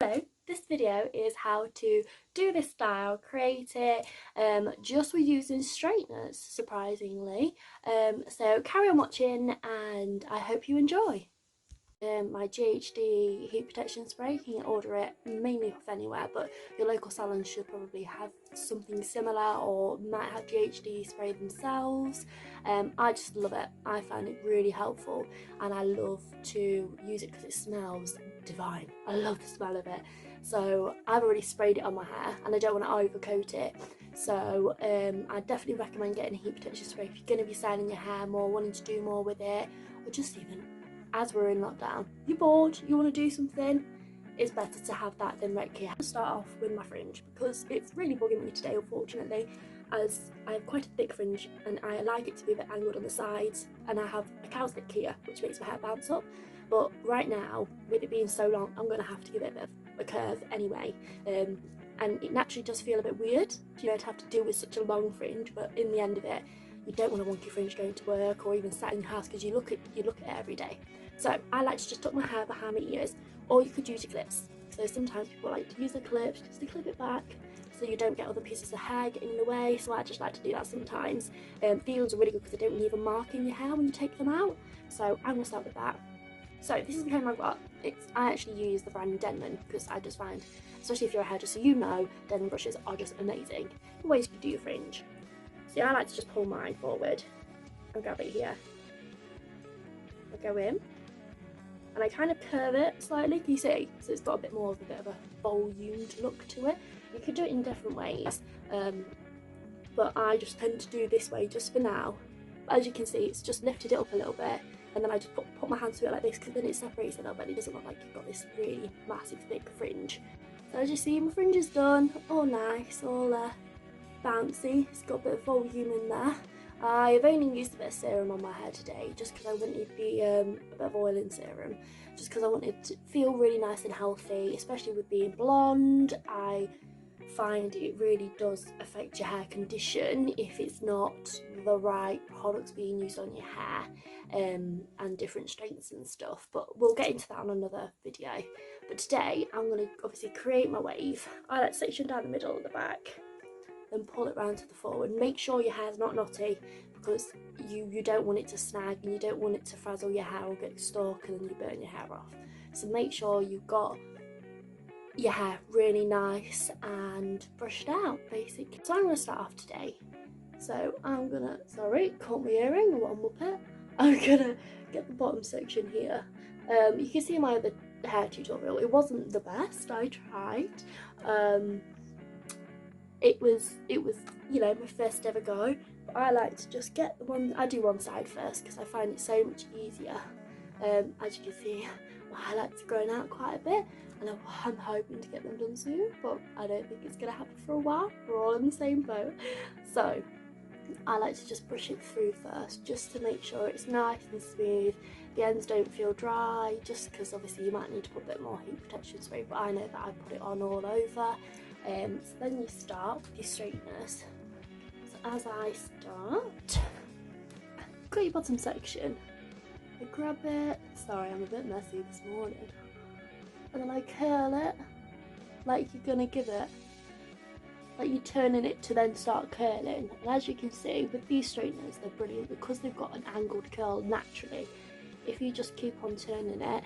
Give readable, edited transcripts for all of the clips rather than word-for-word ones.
Hello, this video is how to do this style, create it just with using straighteners, surprisingly. So carry on watching and I hope you enjoy. My GHD heat protection spray, you can order it mainly off anywhere, but your local salon should probably have something similar or might have GHD spray themselves. I just love it. I find it really helpful and I love to use it because it smells divine. I love the smell of it. So I've already sprayed it on my hair and I don't want to overcoat it. So I definitely recommend getting a heat protection spray if you're going to be styling your hair more, wanting to do more with it, or just even as we're in lockdown, you're bored, you want to do something, it's better to have that than wreck your hair. I'll start off with my fringe because it's really bugging me today, unfortunately, as I have quite a thick fringe and I like it to be a bit angled on the sides, and I have a cow's lick here which makes my hair bounce up, but right now with it being so long I'm going to have to give it a bit of a curve anyway, and it naturally does feel a bit weird, you know, to have to deal with such a long fringe, but in the end of it you don't want a wonky fringe going to work or even sat in your house because you look at it every day. So I like to just tuck my hair behind my ears, or you could use your clips. So sometimes people like to use the clips just to clip it back so you don't get other pieces of hair getting in the way, so I just like to do that sometimes. These ones are really good because they don't leave a mark in your hair when you take them out, so I'm going to start with that. So this is the comb I've got. I actually use the brand Denman because I just find, especially if you're a hairdresser, you know Denman brushes are just amazing for ways to do your fringe. See, I like to just pull mine forward and grab it here. I go in and I kind of curve it slightly, can you see? So it's got a bit more of a volumed look to it. You could do it in different ways, but I just tend to do this way just for now. As you can see, it's just lifted it up a little bit, and then I just put my hand to it like this because then it separates a little bit. It doesn't look like you've got this really massive thick fringe. So as you see, my fringe is done, all nice, all bouncy. It's got a bit of volume in there. I've only used a bit of serum on my hair today just because I wanted a bit of oiling serum, just because I wanted to feel really nice and healthy, especially with being blonde. I find it really does affect your hair condition if it's not the right products being used on your hair, and different strengths and stuff, but we'll get into that on another video. But today I'm going to obviously create my wave. I like to section down the middle at the back and pull it round to the forward. Make sure your hair's not knotty because you don't want it to snag and you don't want it to frazzle your hair or get stuck and then you burn your hair off. So make sure you've got your hair really nice and brushed out, basically. So I'm going to start off today. So I'm gonna, sorry, caught my earring, what a muppet. I'm gonna get the bottom section here. You can see my other hair tutorial, it wasn't the best, I tried. It was, you know, my first ever go, but I like to just get the one, I do one side first because I find it so much easier. As you can see, my highlights are growing out quite a bit and I'm hoping to get them done soon, but I don't think it's going to happen for a while. We're all in the same boat. So I like to just brush it through first just to make sure it's nice and smooth, the ends don't feel dry, just because obviously you might need to put a bit more heat protection spray, but I know that I put it on all over. So then you start with your straighteners. So as I start, got your bottom section, I grab it, sorry I'm a bit messy this morning, and then I curl it like you're gonna give it, like you're turning it to then start curling. And as you can see with these straighteners, they're brilliant because they've got an angled curl naturally. If you just keep on turning it,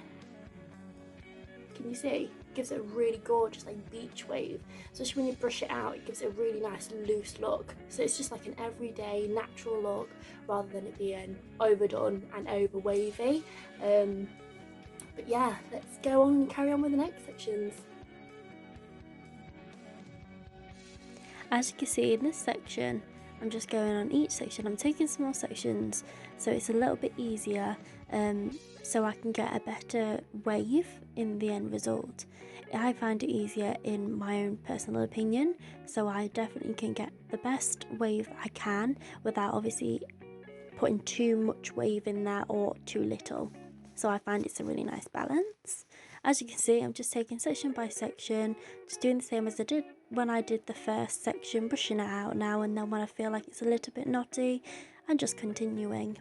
can you see? It gives it a really gorgeous like beach wave. Especially when you brush it out, it gives it a really nice loose look. So it's just like an everyday natural look rather than it being overdone and over wavy. But yeah, let's go on and carry on with the next sections. As you can see in this section, I'm just going on each section. I'm taking small sections so it's a little bit easier, so I can get a better wave in the end result. I find it easier in my own personal opinion, so I definitely can get the best wave I can without obviously putting too much wave in there or too little. So I find it's a really nice balance. As you can see, I'm just taking section by section, just doing the same as I did when I did the first section, brushing it out now and then when I feel like it's a little bit knotty, and just continuing.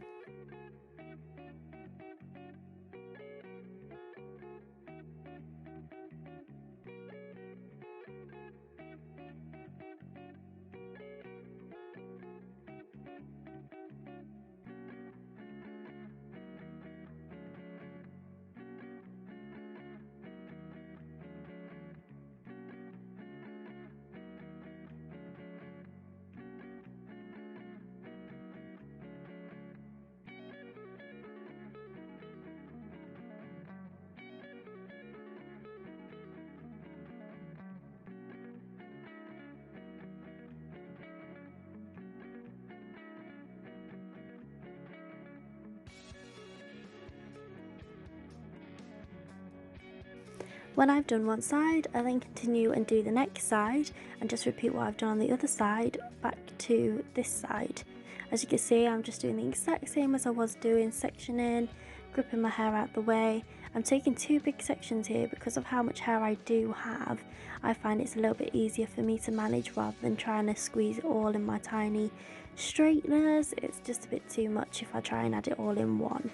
When I've done one side, I then continue and do the next side and just repeat what I've done on the other side back to this side. As you can see, I'm just doing the exact same as I was doing, sectioning, gripping my hair out the way. I'm taking two big sections here because of how much hair I do have. I find it's a little bit easier for me to manage rather than trying to squeeze it all in my tiny straighteners. It's just a bit too much if I try and add it all in one.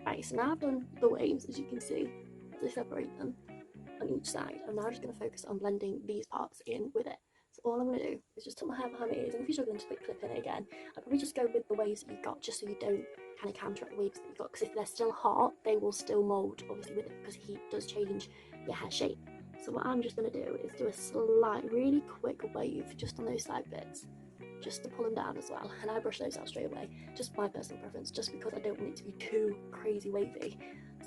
Right, so now I've done the waves, as you can see, as I separate them on each side. I'm now just going to focus on blending these parts in with it. So all I'm going to do is just tuck my hair behind my ears, and if you're struggling to clip in it again, I'd probably just go with the waves that you've got, just so you don't kind of counteract the waves that you've got, because if they're still hot, they will still mould, obviously, with it, because heat does change your hair shape. So what I'm just going to do is do a slight, really quick wave just on those side bits, just to pull them down as well, and I brush those out straight away, just my personal preference, just because I don't want it to be too crazy wavy.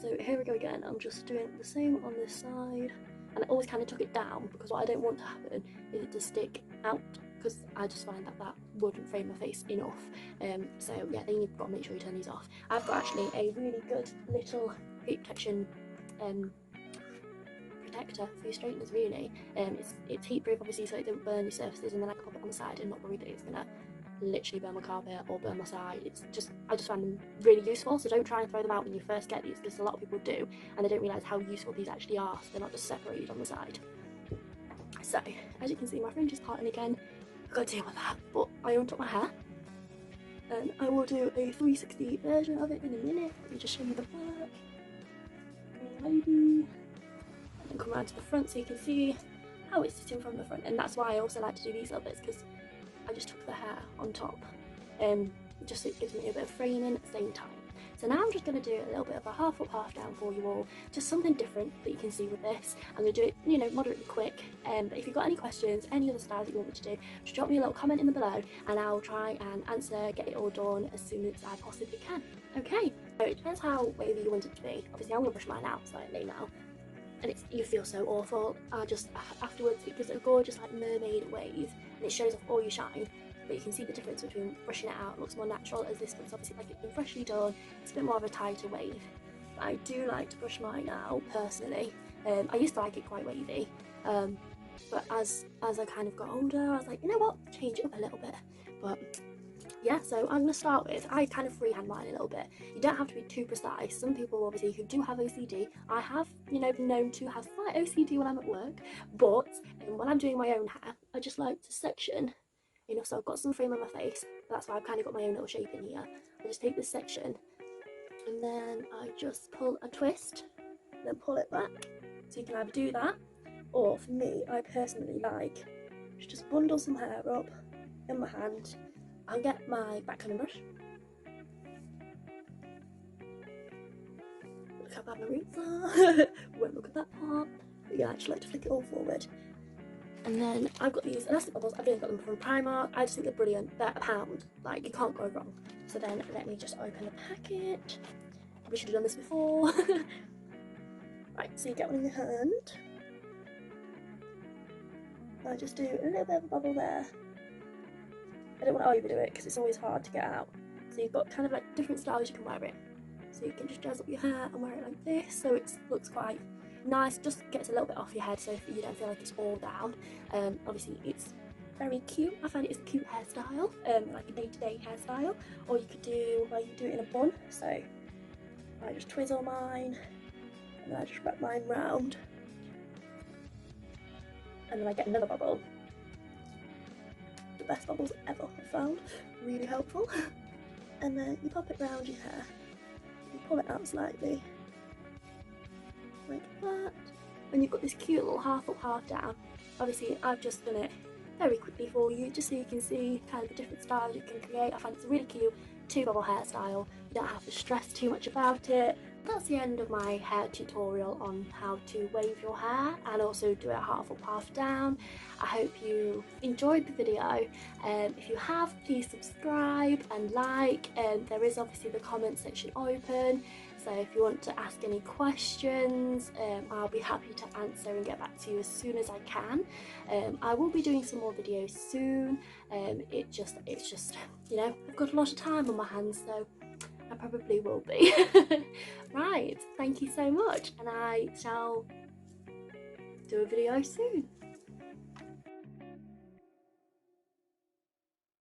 So here we go again, I'm just doing the same on this side, and I always kind of tuck it down, because what I don't want to happen is it to stick out, because I just find that that wouldn't frame my face enough. So yeah, then you've got to make sure you turn these off. I've got actually a really good little heat protection protector for your straighteners, really. It's heat proof, obviously, so it don't burn your surfaces, and then I can pop it on the side and not worry that it's gonna literally burn my carpet or burn my side. I just find them really useful, so don't try and throw them out when you first get these, because a lot of people do and they don't realise how useful these actually are, so they're not just separated on the side. So as you can see, my fringe is parting again. I've got to deal with that, but I untuck my hair and I will do a 360 version of it in a minute. Let me just show you the back. Maybe. And come around to the front so you can see how it's sitting from the front, and that's why I also like to do these little bits, because I just took the hair on top, just so it gives me a bit of framing at the same time. So now I'm just going to do a little bit of a half up, half down for you all, just something different that you can see with this. I'm going to do it, you know, moderately quick, but if you've got any questions, any other styles that you want me to do, just drop me a little comment in the below, and I'll try and answer, get it all done as soon as I possibly can. Okay, so it depends how wavy you want it to be. Obviously I'm going to brush mine out slightly now, and you feel so awful. Afterwards it gives it a gorgeous like mermaid wave, and it shows off all your shine, but you can see the difference between brushing it out. It looks more natural, as this looks obviously like it's been freshly done. It's a bit more of a tighter wave. But I do like to brush mine out personally. I used to like it quite wavy, but as I kind of got older, I was like, you know what, change it up a little bit. But yeah, so I'm going to start with, I kind of freehand mine a little bit. You don't have to be too precise. Some people obviously who do have OCD, I have, you know, been known to have slight OCD when I'm at work, but when I'm doing my own hair, I just like to section, you know, so I've got some frame on my face. That's why I've kind of got my own little shape in here. I just take this section, and then I just pull a twist, then pull it back. So you can either do that, or for me, I personally like to just bundle some hair up in my hand. I'll get my backcombing brush. Look how bad my roots are. Won't look at that part. But yeah, I just like to flick it all forward. And then I've got these elastic bubbles. I've really got them from Primark. I just think they're brilliant. They're £1. Like, you can't go wrong. So then let me just open the packet. We should have done this before. Right, so you get one in your hand. I just do a little bit of a bubble there. I don't want to overdo it because it's always hard to get out. So you've got kind of like different styles you can wear it. So you can just dress up your hair and wear it like this, so it looks quite nice, just gets a little bit off your head so you don't feel like it's all down. Obviously it's very cute. I find it is a cute hairstyle, like a day-to-day hairstyle, or you could do, well, you do it in a bun. So I just twizzle mine, and then I just wrap mine round, and then I get another bubble. The best bubbles ever I've found, really helpful. And then you pop it round your hair, you pull it out slightly, like that, and you've got this cute little half up, half down. Obviously I've just done it very quickly for you, just so you can see kind of the different styles you can create. I find it's a really cute 2 bubble hairstyle. You don't have to stress too much about it. That's the end of my hair tutorial on how to wave your hair and also do it half up, half down. I hope you enjoyed the video. If you have, please subscribe and like. There is obviously the comment section open, so if you want to ask any questions, I'll be happy to answer and get back to you as soon as I can. I will be doing some more videos soon. It's just, you know, I've got a lot of time on my hands, so I probably will be. Right, thank you so much, and I shall do a video soon.